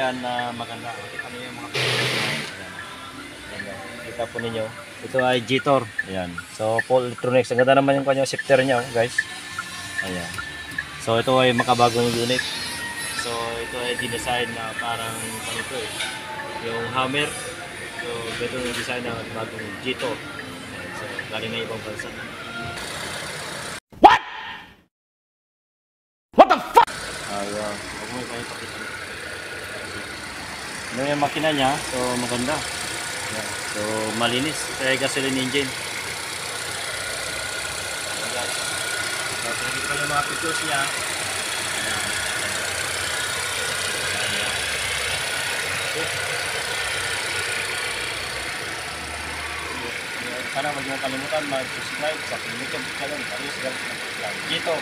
yan na maganda. Kita niyo yung mga ayan. Kita po ninyo. Ito ay Jitor. Ayan. So, Paul Electronics. Ang ganda naman yung kanyang shifter niya, guys. Ayan. So, ito ay makabagong unit. So, ito ay dinesign na parang ito eh. Yung hammer. So, ito yung design ng bagong Jitor. Ayan. So, galing na ibang bansa. Ayan. Huwag mo kayo pakita. Ano yung makina niya? So, maganda. Ayan. So, malinis. Ito ay gasoline engine. Ayan. So, pinagin pa yung mga pictures niya. Ayan. Ayan. Sana huwag mo kalimutan mag-subscribe sa YouTube channel. Dito.